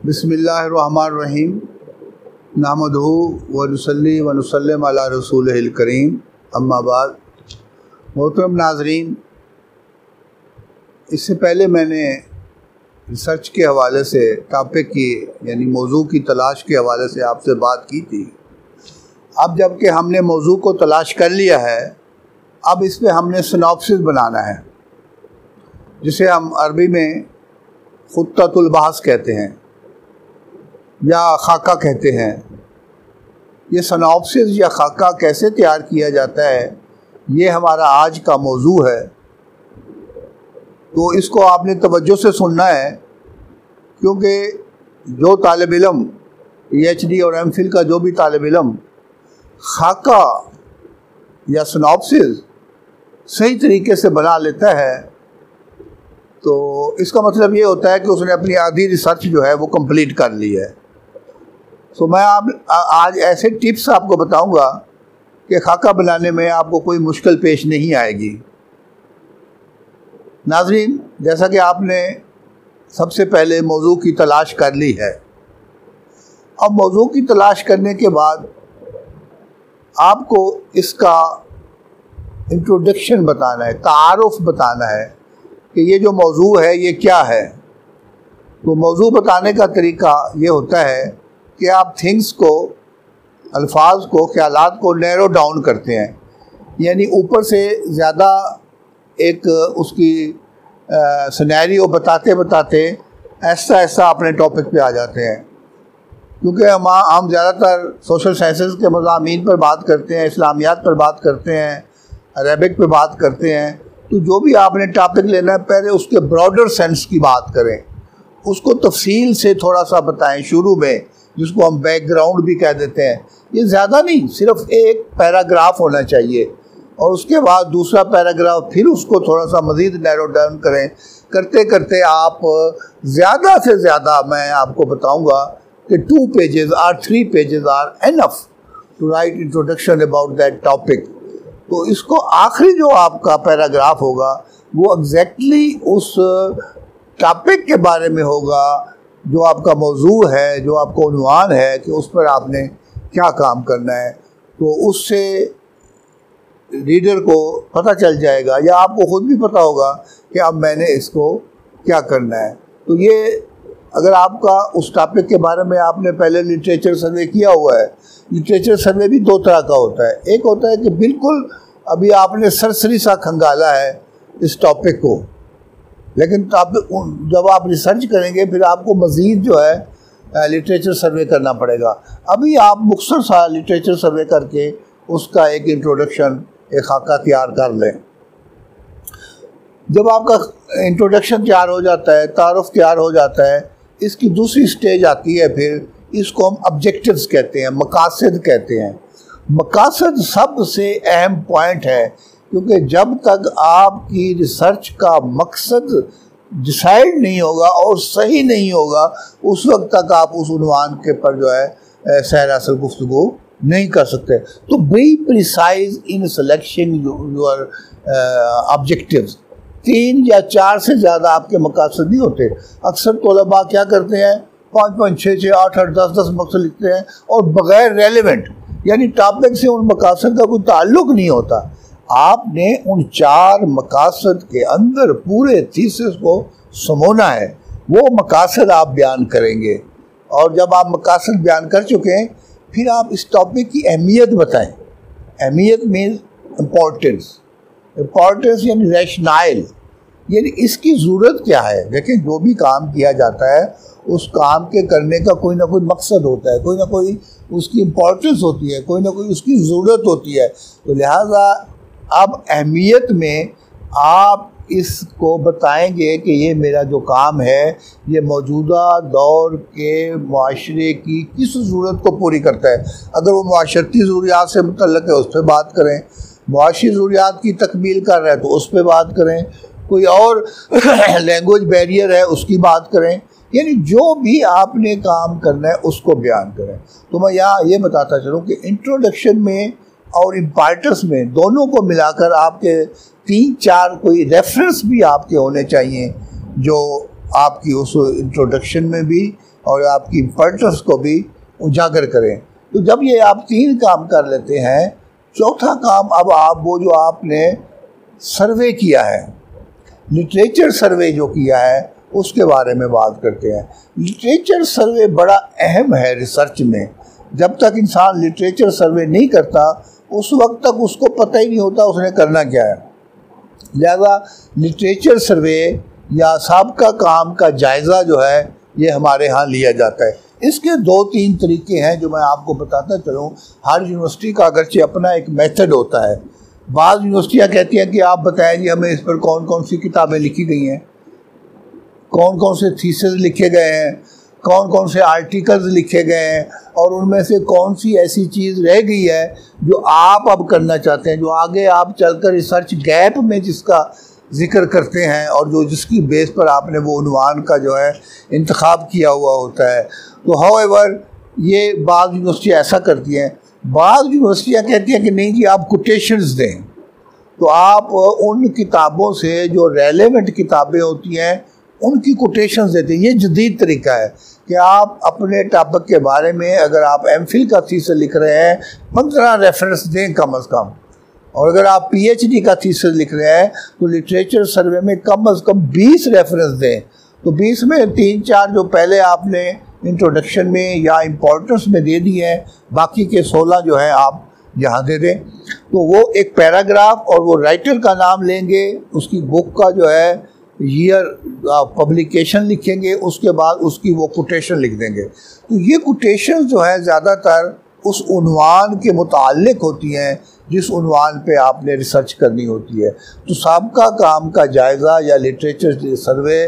बिस्मिल्लाहिर्रहमानिर्रहीम नहमदुहु व नुसल्ली व नुसल्लिम अला रसूलिहिल करीम अम्मा बाद। मोहतरम नाज़रीन, इससे पहले मैंने रिसर्च के हवाले से टॉपिक की यानी मौजू की तलाश के हवाले से आपसे बात की थी। अब जबकि हमने मौजू को तलाश कर लिया है, अब इस पे हमने सिनॉप्सिस बनाना है, जिसे हम अरबी में खुत्ततुल बहस कहते हैं या खाका कहते हैं। ये सिनॉप्सिस या खाका कैसे तैयार किया जाता है, ये हमारा आज का मौजू है। तो इसको आपने तवज्जो से सुनना है, क्योंकि जो तालिब इल्म PhD और MPhil का जो भी तालिब इल्म खाका या सिनॉप्सिस सही तरीके से बना लेता है, तो इसका मतलब ये होता है कि उसने अपनी आधी रिसर्च जो है वो कंप्लीट कर ली है। तो मैं आज ऐसे टिप्स आपको बताऊंगा कि खाका बनाने में आपको कोई मुश्किल पेश नहीं आएगी। नाज़रीन, जैसा कि आपने सबसे पहले मौजू की तलाश कर ली है, अब मौजू की तलाश करने के बाद आपको इसका इंट्रोडक्शन बताना है, तारुफ बताना है कि ये जो मौजू है ये क्या है। तो मौजू बताने का तरीका ये होता है कि आप थिंग्स को, अल्फाज को, ख्यालात को नैरो डाउन करते हैं, यानी ऊपर से ज़्यादा एक उसकी सिनेरियो बताते बताते ऐसा ऐसा अपने टॉपिक पे आ जाते हैं। क्योंकि हम ज़्यादातर सोशल साइंसेस के मज़ामीन पर बात करते हैं, इस्लामियात पर बात करते हैं, अरबिक पे बात करते हैं। तो जो भी आपने टॉपिक लेना है, पहले उसके ब्रॉडर सेंस की बात करें, उसको तफसील से थोड़ा सा बताएं शुरू में, जिसको हम बैकग्राउंड भी कह देते हैं। ये ज़्यादा नहीं, सिर्फ एक पैराग्राफ होना चाहिए, और उसके बाद दूसरा पैराग्राफ, फिर उसको थोड़ा सा मज़ीद नैरो डाउन करें। करते करते आप ज़्यादा से ज़्यादा, मैं आपको बताऊंगा कि 2 pages or 3 pages are enough to write introduction about that topic. तो इसको आखिरी जो आपका पैराग्राफ होगा वो एग्जैक्टली उस टॉपिक के बारे में होगा जो आपका मौजू है, जो आपका उन्वान है कि उस पर आपने क्या काम करना है। तो उससे रीडर को पता चल जाएगा, या आपको ख़ुद भी पता होगा कि अब मैंने इसको क्या करना है। तो ये अगर आपका उस टॉपिक के बारे में आपने पहले लिटरेचर सर्वे किया हुआ है, लिटरेचर सर्वे भी 2 तरह का होता है। एक होता है कि बिल्कुल अभी आपने सरसरी सा खंगाला है इस टॉपिक को, लेकिन जब आप रिसर्च करेंगे फिर आपको मज़ीद जो है लिटरेचर सर्वे करना पड़ेगा। अभी आप मुख्तसर सा लिटरेचर सर्वे करके उसका एक इंट्रोडक्शन, एक खाका तैयार कर लें। जब आपका इंट्रोडक्शन तैयार हो जाता है, तारुफ तैयार हो जाता है, इसकी दूसरी स्टेज आती है, फिर इसको हम ऑब्जेक्टिव्स कहते हैं, मकासद कहते हैं। मकासद सबसे अहम पॉइंट है, क्योंकि जब तक आपकी रिसर्च का मकसद डिसाइड नहीं होगा और सही नहीं होगा, उस वक्त तक आप उस उन्वान के पर जो है सैर असल गुफ्तगू नहीं कर सकते। तो be precise in selection your objectives. 3 या 4 से ज़्यादा आपके मकासद नहीं होते। अक्सर तलबा क्या करते हैं, 5-5, 6-6, 8-8, 10-10 मकसद लिखते हैं, और बग़ैर रेलेवेंट यानी टॉपिक से उन मकासद का कोई ताल्लुक़ नहीं होता। आपने उन 4 मकासद के अंदर पूरे थीसिस को समोना है, वो मकासद आप बयान करेंगे। और जब आप मकासद बयान कर चुके हैं, फिर आप इस टॉपिक की अहमियत बताएं। अहमियत मीन्स इम्पोर्टेंस, इम्पोर्टेंस यानी रैशनाइल, यानी इसकी ज़रूरत क्या है। देखिए, जो भी काम किया जाता है उस काम के करने का कोई ना कोई मकसद होता है, कोई ना कोई उसकी इम्पोर्टेंस होती है, कोई ना कोई उसकी ज़रूरत होती है। तो लिहाजा अब अहमियत में आप इसको बताएंगे कि ये मेरा जो काम है ये मौजूदा दौर के माशरे की किस ज़रूरत को पूरी करता है। अगर वो माशरती ज़रूरियात से मुतल्लक़ है उस पर बात करें, मुआशी ज़रूरियात की तकमील कर रहा है तो उस पर बात करें, कोई और लैंग्वेज बैरियर है उसकी बात करें, यानी जो भी आपने काम करना है उसको बयान करें। तो मैं यहाँ ये बताता चलूँ कि इंट्रोडक्शन में और इम्पार्टर्स में दोनों को मिलाकर आपके 3-4 कोई रेफरेंस भी आपके होने चाहिए, जो आपकी उस इंट्रोडक्शन में भी और आपकी इम्पोर्टेंस को भी उजागर करें। तो जब ये आप 3 काम कर लेते हैं, चौथा काम अब आप वो जो आपने सर्वे किया है, लिटरेचर सर्वे जो किया है, उसके बारे में बात करते हैं। लिटरेचर सर्वे बड़ा अहम है रिसर्च में। जब तक इंसान लिटरेचर सर्वे नहीं करता उस वक्त तक उसको पता ही नहीं होता उसने करना क्या है। लिहाजा लिटरेचर सर्वे या साबका काम का जायज़ा जो है ये हमारे यहाँ लिया जाता है। इसके 2-3 तरीके हैं जो मैं आपको बताता चलूँ। हर यूनिवर्सिटी का अगरचे अपना एक मेथड होता है। बाज़ यूनिवर्सिटियाँ कहती हैं कि आप बताएं जी हमें इस पर कौन कौन सी किताबें लिखी गई हैं, कौन कौन से थीसिस लिखे गए हैं, कौन कौन से आर्टिकल्स लिखे गए हैं, और उनमें से कौन सी ऐसी चीज़ रह गई है जो आप अब करना चाहते हैं, जो आगे आप चलकर रिसर्च गैप में जिसका जिक्र करते हैं और जो जिसकी बेस पर आपने वो उन्वान का जो है इंतखाब किया हुआ होता है। तो हाउएवर ये बाज़ यूनिवर्सिटियाँ ऐसा करती हैं। बाज़ यूनिवर्सिटियाँ कहती हैं कि नहीं जी आप कोटेशंस दें। तो आप उन किताबों से जो रेलेवेंट किताबें होती हैं उनकी कोटेशंस देते हैं। ये जदीद तरीका है कि आप अपने टॉपिक के बारे में अगर आप एमफिल का थीसिस लिख रहे हैं 15 रेफरेंस दें कम अज़ कम, और अगर आप पीएचडी का थीसिस लिख रहे हैं तो लिटरेचर सर्वे में कम अज़ कम 20 रेफरेंस दें। तो 20 में 3-4 जो पहले आपने इंट्रोडक्शन में या इम्पोर्टेंस में दे दी है, बाकी के 16 जो है आप यहाँ दे दें। तो वो एक पैराग्राफ और वो राइटर का नाम लेंगे, उसकी बुक का जो है ईयर पब्लिकेशन लिखेंगे, उसके बाद उसकी वो कोटेशन लिख देंगे। तो ये कोटेशन जो है ज़्यादातर उस उन्वान के मुताल्लिक होती हैं जिस उन्वान पे आपने रिसर्च करनी होती है। तो साबका काम का जायज़ा या लिटरेचर सर्वे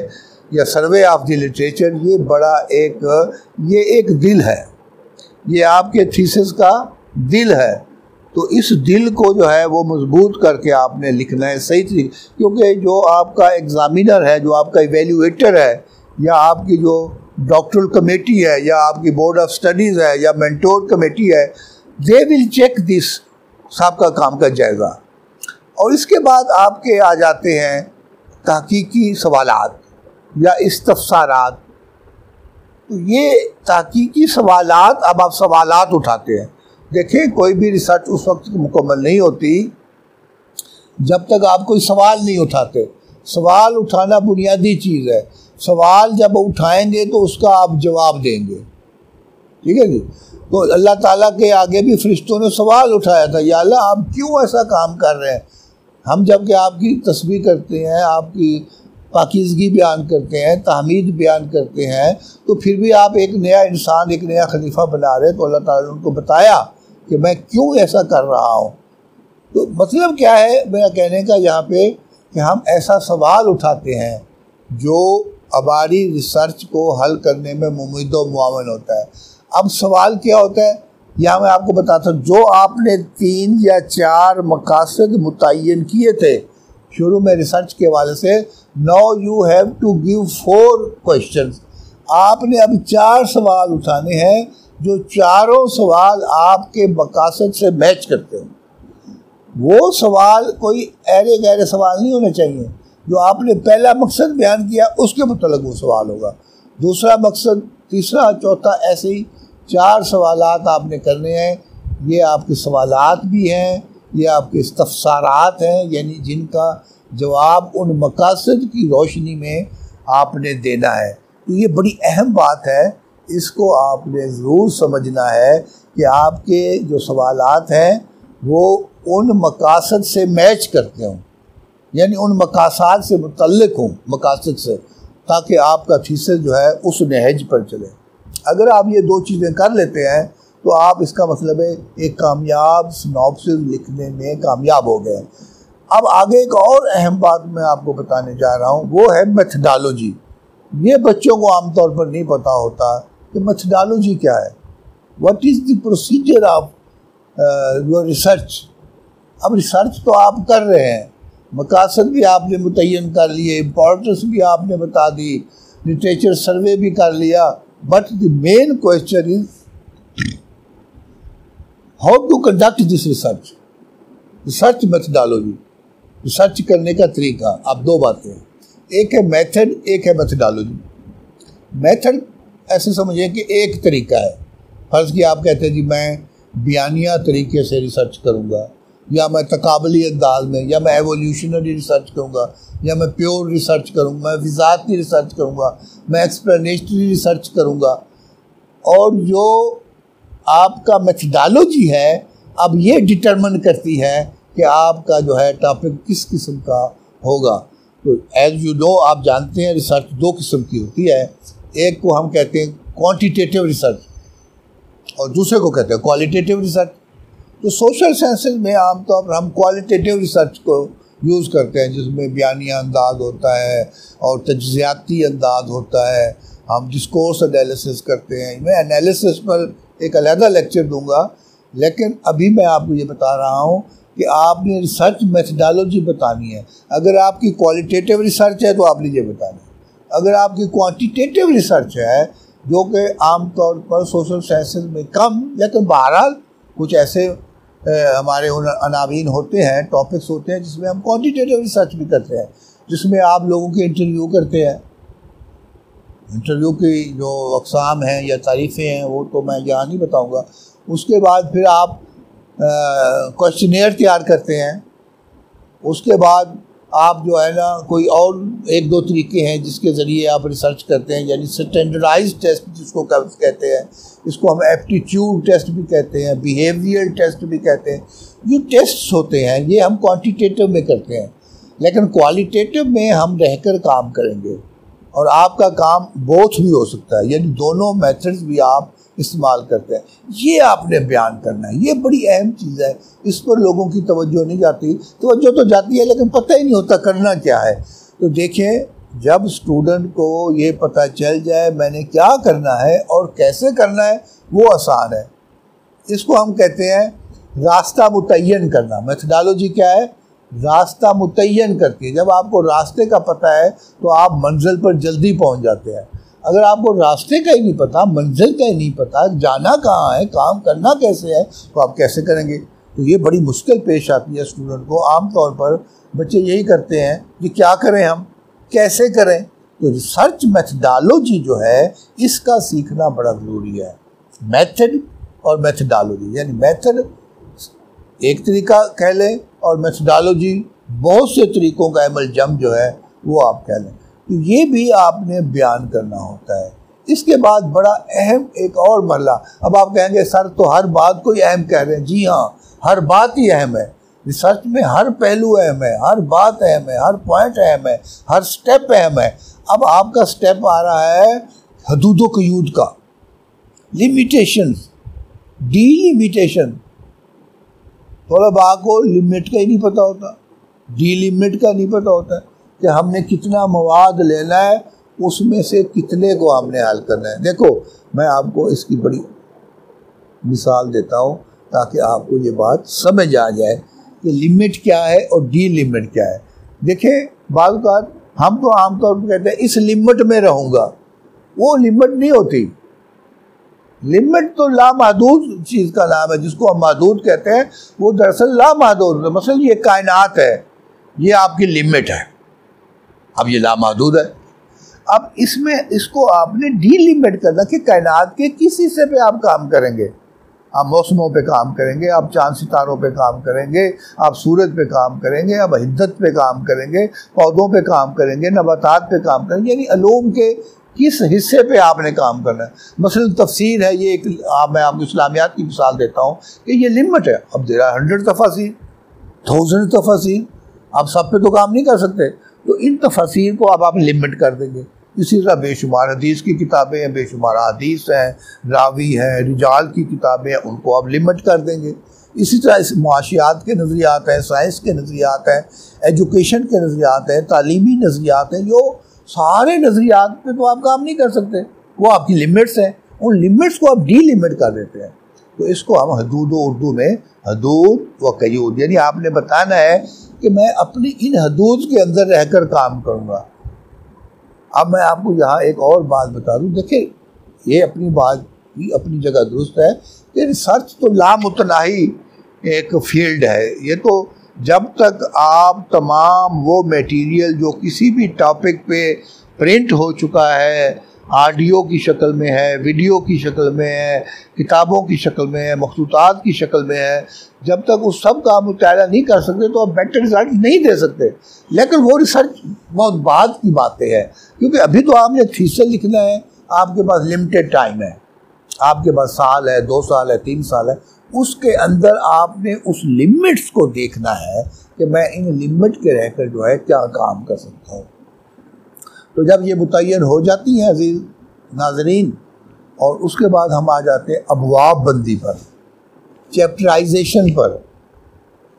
या सर्वे ऑफ द लिटरेचर ये बड़ा एक दिल है, ये आपके थीसिस का दिल है। तो इस दिल को जो है वो मजबूत करके आपने लिखना है सही तरीके, क्योंकि जो आपका एग्ज़ामिनर है, जो आपका इवेल्यूएटर है, या आपकी जो डॉक्टरल कमेटी है, या आपकी बोर्ड ऑफ स्टडीज़ है, या मेंटोर कमेटी है, दे विल चेक दिस साबका काम का जायज़ा। और इसके बाद आपके आ जाते हैं तहकीकी सवालात या इस्तफसारात। तो ये तहकीकी सवालात, अब आप सवालात उठाते हैं। देखें कोई भी रिसर्च उस वक्त मुकम्मल नहीं होती जब तक आप कोई सवाल नहीं उठाते। सवाल उठाना बुनियादी चीज़ है। सवाल जब उठाएंगे तो उसका आप जवाब देंगे, ठीक है जी। तो अल्लाह ताला के आगे भी फरिश्तों ने सवाल उठाया था, या अल्लाह आप क्यों ऐसा काम कर रहे हैं। हम जबकि आपकी तस्बीह करते हैं, आपकी पाकीज़गी बयान करते हैं, तहमीद बयान करते हैं, तो फिर भी आप एक नया इंसान, एक नया खलीफा बना रहे हैं। तो अल्लाह ताला ने उनको बताया कि मैं क्यों ऐसा कर रहा हूँ। तो मतलब क्या है मेरा कहने का यहाँ पे कि हम ऐसा सवाल उठाते हैं जो हमारी रिसर्च को हल करने में मुमकिन व मुआवन होता है। अब सवाल क्या होता है, यहाँ मैं आपको बताता हूँ। जो आपने 3 या 4 मकासद मुतय्यन किए थे शुरू में रिसर्च के हवाले से, now you have to give 4 questions. आपने अब 4 सवाल उठाने हैं जो चारों सवाल आपके मकासद से मैच करते हैं। वो सवाल कोई ऐरे गैरे सवाल नहीं होने चाहिए। जो आपने पहला मकसद बयान किया उसके मुतल्लिक़ वो सवाल होगा, दूसरा मकसद, तीसरा, चौथा, ऐसे ही 4 सवालात आपने करने हैं। ये आपके सवालात भी हैं, ये आपके इस्तफसारात हैं, यानी जिनका जवाब उन मकासद की रोशनी में आपने देना है। तो ये बड़ी अहम बात है, इसको आपने ज़रूर समझना है कि आपके जो सवालात हैं वो उन मकासद से मैच करते हों, यानी उन मकासद से मुतल्लिक़ हों, मकासद से, ताकि आपका थीसिस जो है उस नहज पर चले। अगर आप ये 2 चीज़ें कर लेते हैं तो आप, इसका मतलब है एक कामयाब सिनॉप्सिस लिखने में कामयाब हो गए। अब आगे एक और अहम बात मैं आपको बताने जा रहा हूँ, वो है मेथडोलॉजी। ये बच्चों को आमतौर पर नहीं पता होता कि मेथडोलॉजी क्या है, what is the procedure of your research. अब रिसर्च तो आप कर रहे हैं, मकासद भी आपने मुतय्यन कर लिए, इम्पोर्टेंस भी आपने बता दी, लिटरेचर सर्वे भी कर लिया, but the main question is how to conduct this research. Research methodology, research करने का तरीका। अब 2 बातें हैं, एक है मेथड, एक है मेथडोलॉजी। मेथड ऐसे समझिए कि एक तरीका है। फर्ज़ कि आप कहते हैं जी मैं बयानिया तरीके से रिसर्च करूँगा, या मैं तकाबली अंदाज में, या मैं एवोल्यूशनरी रिसर्च करूँगा, या मैं प्योर रिसर्च करूँगा, मैं विज़ाती रिसर्च करूँगा, मैं एक्सप्लेनेटरी रिसर्च करूँगा। और जो आपका मेथडोलॉजी है अब ये डिटरमिन करती है कि आपका जो है टॉपिक किस किस्म का होगा। तो एज यू नो, आप जानते हैं रिसर्च दो किस्म की होती है। एक को हम कहते हैं क्वांटिटेटिव रिसर्च और दूसरे को कहते हैं क्वालिटेटिव रिसर्च। तो सोशल साइंसेज में आमतौर पर हम क्वालिटेटिव रिसर्च को यूज़ करते हैं, जिसमें बयानिया अंदाज होता है और तज्ज़ियाती अंदाज होता है। हम डिस्कोर्स एनालिसिस करते हैं। मैं एनालिसिस पर एक अलग लेक्चर दूंगा, लेकिन अभी मैं आपको ये बता रहा हूँ कि आपने रिसर्च मेथडोलॉजी बतानी है। अगर आपकी क्वालिटेटिव रिसर्च है तो आपने ये बताना है, अगर आपकी क्वांटिटेटिव रिसर्च है जो कि आमतौर पर सोशल साइंसेज में कम, लेकिन बहरहाल कुछ ऐसे हमारे अनावीन होते हैं, टॉपिक्स होते हैं जिसमें हम क्वांटिटेटिव रिसर्च भी करते हैं, जिसमें आप लोगों की इंटरव्यू करते हैं। इंटरव्यू की जो अक़साम हैं या तारीफ़ें हैं वो तो मैं यहाँ नहीं बताऊँगा। उसके बाद फिर आप क्वेश्चनेयर तैयार करते हैं। उसके बाद आप जो है ना कोई और एक दो तरीके हैं जिसके ज़रिए आप रिसर्च करते हैं, यानी स्टैंडर्डाइज्ड टेस्ट जिसको कहते हैं। इसको हम एप्टीट्यूड टेस्ट भी कहते हैं, बिहेवियर टेस्ट भी कहते हैं। ये टेस्ट्स होते हैं, ये हम क्वांटिटेटिव में करते हैं, लेकिन क्वालिटेटिव में हम रहकर काम करेंगे और आपका काम बोथ भी हो सकता है, यानी दोनों मेथड्स भी आप इस्तेमाल करते हैं। ये आपने बयान करना है, ये बड़ी अहम चीज़ है। इस पर लोगों की तवज्जो नहीं जाती, तवज्जो तो जाती है लेकिन पता ही नहीं होता करना क्या है। तो देखें, जब स्टूडेंट को ये पता चल जाए मैंने क्या करना है और कैसे करना है, वो आसान है। इसको हम कहते हैं रास्ता मुतय्यन करना। मेथडोलॉजी क्या है? रास्ता मुतय्यन करके। जब आपको रास्ते का पता है तो आप मंजिल पर जल्दी पहुंच जाते हैं। अगर आपको रास्ते का ही नहीं पता, मंजिल का ही नहीं पता, जाना कहाँ है, काम करना कैसे है, तो आप कैसे करेंगे? तो ये बड़ी मुश्किल पेश आती है स्टूडेंट को। आमतौर पर बच्चे यही करते हैं कि क्या करें, हम कैसे करें। तो रिसर्च मेथडोलॉजी जो है इसका सीखना बड़ा ज़रूरी है। मेथड और मेथडोलॉजी, यानी मेथड एक तरीका कह लें और मेथडोलॉजी बहुत से तरीकों का अमल जम जो है वो आप कह लें। तो ये भी आपने बयान करना होता है। इसके बाद बड़ा अहम एक और मरला। अब आप कहेंगे सर तो हर बात को ही अहम कह रहे हैं। जी हाँ, हर बात ही अहम है। रिसर्च में हर पहलू अहम है, हर बात अहम है, हर पॉइंट अहम है, हर स्टेप अहम है। अब आपका स्टेप आ रहा है हदूद व क़यूद का, लिमिटेशन, डीलिमिटेशन। तलबा को लिमिट का ही नहीं पता होता, डीलिमिट का नहीं पता होता कि हमने कितना मवाद लेना है, उसमें से कितने को हमने हल करना है। देखो, मैं आपको इसकी बड़ी मिसाल देता हूँ ताकि आपको ये बात समझ आ जाए कि लिमिट क्या है और डी लिमिट क्या है। देखें, बात बात हम तो आमतौर पर कहते हैं इस लिमिट में रहूँगा, वो लिमिट नहीं होती। लिमिट तो लामहदूद चीज़ का नाम है, जिसको हम महदूद कहते हैं, वो दरअसल लामहदूद है। मसलन ये कायनात है, ये आपकी लिमिट है, अब ये लामहदूद है। अब इसमें इसको आपने डीलिमिट करना कि कायनात के किस हिस्से पे आप काम करेंगे। आप मौसमों पे काम करेंगे, आप चांद सितारों पे काम करेंगे, आप सूरज पे काम करेंगे, आप हिद्दत पे काम करेंगे, पौधों पे काम करेंगे, नबातात पे काम करेंगे, यानी अलूम के किस हिस्से पे आपने काम करना है। मसलन तफसीर है, ये एक मैं आपको इस्लामियात की मिसाल देता हूँ कि ये लिमिट है। अब दे रहा 100 तफसीर, 1000 तफसीर, आप सब पे तो काम नहीं कर सकते, तो इन तफसीर को आप लिमिट कर देंगे। इसी तरह बेशुमार हदीस की किताबें हैं, बेशुमार हदीस हैं, रावी हैं, रिजाल की किताबें हैं, उनको आप लिमिट कर देंगे। इसी तरह इस मुआशियात के नज़रियात हैं, साइंस के नज़रियात हैं, एजुकेशन के नज़रियात हैं, तालीमी नज़रियात हैं, जो सारे नज़रियात पे तो आप काम नहीं कर सकते, वो आपकी लिमिट्स हैं। उन लिमिट्स को आप डी लिमिट कर देते हैं। तो इसको हम हदूद उर्दू में हदूद व क़यूद, यानी आपने बताना है कि मैं अपनी इन हदूद के अंदर रहकर काम करूँगा। अब मैं आपको यहाँ एक और बात बता दूँ। देखिए, ये अपनी बात भी अपनी जगह दुरुस्त है कि रिसर्च तो लामुतनाही एक फील्ड है। ये तो जब तक आप तमाम वो मटेरियल जो किसी भी टॉपिक पे प्रिंट हो चुका है ऑडियो की शक्ल में है, वीडियो की शक्ल में है, किताबों की शक्ल में है, मखतूतात की शक्ल में है, जब तक उस सब का मुताला नहीं कर सकते तो आप बेटर रिजल्ट नहीं दे सकते। लेकिन वो रिसर्च बहुत बाद की बातें हैं, क्योंकि अभी तो आपने थीसिस लिखना है, आपके पास लिमिटेड टाइम है, आपके पास साल है, 2 साल है, 3 साल है, उसके अंदर आपने उस लिमिट्स को देखना है कि मैं इन लिमिट के रहकर जो है क्या काम कर सकता हूँ। तो जब ये मुतय्यन हो जाती हैं अज़ीज़ नाज़रीन, और उसके बाद हम आ जाते हैं अबवाब बंदी पर, चैप्टराइजेशन पर।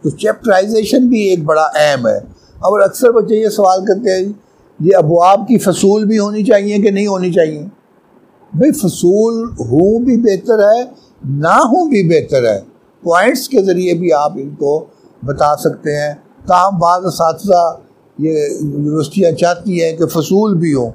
तो चैप्टराइजेशन भी एक बड़ा अहम है। और अक्सर बच्चे ये सवाल करते हैं ये अबवाब की फसूल भी होनी चाहिए कि नहीं होनी चाहिए। भाई फसूल हो भी बेहतर है, ना हो भी बेहतर है, पॉइंट्स के ज़रिए भी आप इनको बता सकते हैं। ताहम बाद असातिज़ा ये यूनिवर्सिटियाँ चाहती हैं कि फसूल भी हो,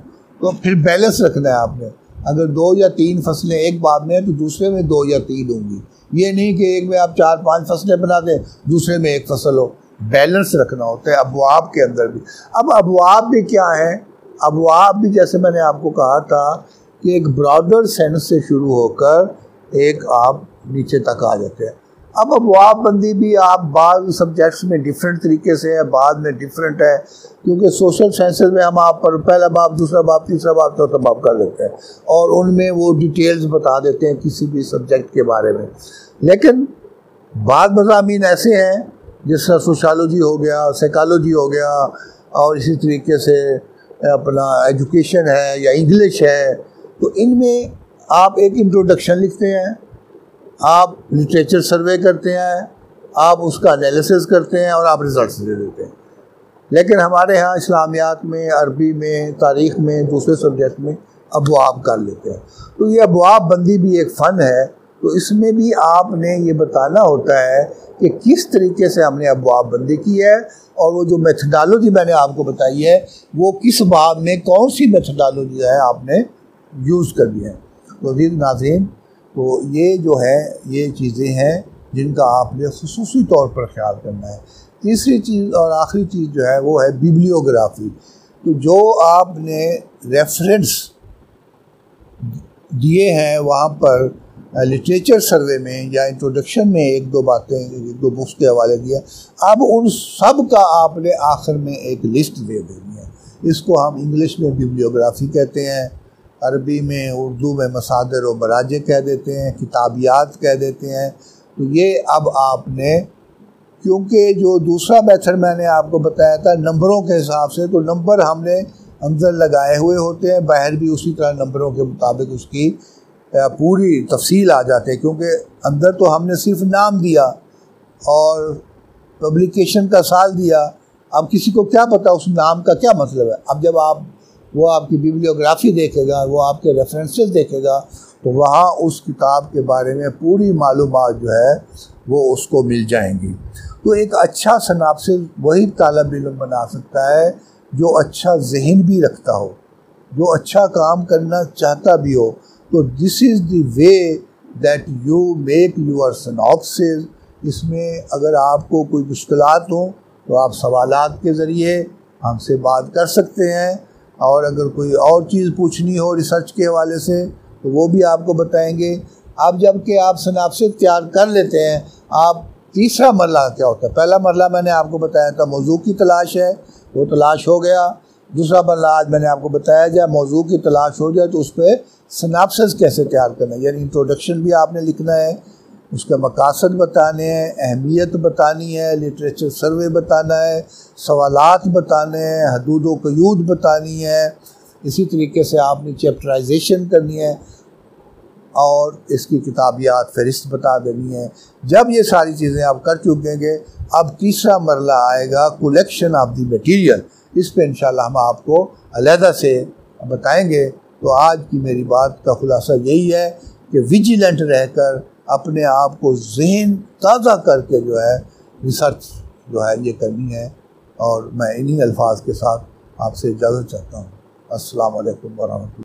तो फिर बैलेंस रखना है आपने। अगर 2 या 3 फसलें एक बाब में हैं तो दूसरे में 2 या 3 होंगी। ये नहीं कि एक में आप 4-5 फसलें बना दें, दूसरे में 1 फसल हो। बैलेंस रखना होता है अबवाब के अंदर भी। अब अबवाब भी क्या है? अबवाब भी जैसे मैंने आपको कहा था कि एक ब्रॉडर सेंस से शुरू होकर एक आप नीचे तक आ जाते हैं। अब अबवाब बंदी भी आप बाद सब्जेक्ट्स में डिफरेंट तरीके से है, बाद में डिफरेंट है, क्योंकि सोशल साइंसेज में हम आप पर पहला बाब, दूसरा बाब, तीसरा बाब, चौथा बाब कर लेते हैं और उनमें वो डिटेल्स बता देते हैं किसी भी सब्जेक्ट के बारे में। लेकिन बाद मज़ामीन ऐसे हैं जिस तरह सोशलॉजी हो गया, साइकोलॉजी हो गया, और इसी तरीके से अपना एजुकेशन है या इंग्लिश है, तो इनमें आप एक इंट्रोडक्शन लिखते हैं, आप लिटरेचर सर्वे करते हैं, आप उसका एनालिसिस करते हैं और आप रिजल्ट्स दे देते हैं। लेकिन हमारे यहाँ इस्लामियात में, अरबी में, तारीख़ में, दूसरे सब्जेक्ट में अबवाब कर लेते हैं। तो ये अबवाब बंदी भी एक फ़न है। तो इसमें भी आपने ये बताना होता है कि किस तरीके से हमने अबवाब बंदी की है, और वो जो मेथडोलॉजी मैंने आपको बताई है वो किस बाब में कौन सी मेथडोलॉजी है आपने यूज़ करनी है। तो अज़ीज़ नाज़रीन, तो ये जो है ये चीज़ें हैं जिनका आपने खुसूसी तौर पर ख्याल करना है। तीसरी चीज़ और आखिरी चीज़ जो है वो है बिब्लियोग्राफी। तो जो आपने रेफरेंस दिए हैं वहाँ पर लिटरेचर सर्वे में या इंट्रोडक्शन में 1-2 बातें, 1-2 बुक्स के हवाले दिया, अब उन सब का आपने आखिर में एक लिस्ट दे देनी है। इसको हम इंग्लिश में बिब्लियोग्राफी कहते हैं, अरबी में, उर्दू में मसादिर व मराजे कह देते हैं, किताबियात कह देते हैं। तो ये अब आपने, क्योंकि जो दूसरा मेथड मैंने आपको बताया था नंबरों के हिसाब से, तो नंबर हमने अंदर लगाए हुए होते हैं, बाहर भी उसी तरह नंबरों के मुताबिक उसकी पूरी तफसील आ जाते हैं, क्योंकि अंदर तो हमने सिर्फ नाम दिया और पब्लिकेशन का साल दिया। अब किसी को क्या पता उस नाम का क्या मतलब है। अब जब वो आपकी बिब्लियोग्राफी देखेगा, वो आपके रेफरेंसेस देखेगा, तो वहाँ उस किताब के बारे में पूरी मालूमात जो है वो उसको मिल जाएंगी। तो एक अच्छा सिनॉप्सिस वही तालिब इल्म बना सकता है जो अच्छा जहन भी रखता हो, जो अच्छा काम करना चाहता भी हो। तो this is the way that you make your synopsis. इसमें अगर आपको कोई मुश्किलात हो तो आप सवालात के ज़रिए हमसे बात कर सकते हैं, और अगर कोई और चीज़ पूछनी हो रिसर्च के हवाले से तो वो भी आपको बताएंगे। अब जब कि आप सिनॉप्सिस तैयार कर लेते हैं, आप तीसरा मरला क्या होता है? पहला मरला मैंने आपको बताया था मौजू की तलाश है, वो तलाश हो गया। दूसरा मरला आज मैंने आपको बताया जब मौजू की तलाश हो जाए तो उस पर सिनॉप्सिस कैसे तैयार करना है, यानी इंट्रोडक्शन भी आपने लिखना है, उसके मकासद बताने हैं, अहमियत बतानी है, लिटरेचर सर्वे बताना है, सवालात बताने हैं, हदूद व क़यूद बतानी है। इसी तरीके से आपने चैप्टराइजेशन करनी है और इसकी किताबियात फ़हरिस्त बता देनी है। जब ये सारी चीज़ें आप कर चुकेंगे, अब तीसरा मरला आएगा कलेक्शन ऑफ द मटीरियल। इस पर इंशाल्लाह हम आपको अलहदा से बताएंगे। तो आज की मेरी बात का खुलासा यही है कि विजिलेंट रहकर अपने आप को ज़हन ताज़ा करके जो है रिसर्च जो है ये करनी है। और मैं इन्हीं अल्फाज के साथ आपसे इजाज़त चाहता हूँ। अस्सलाम वालेकुम वरहमतुल्लाह।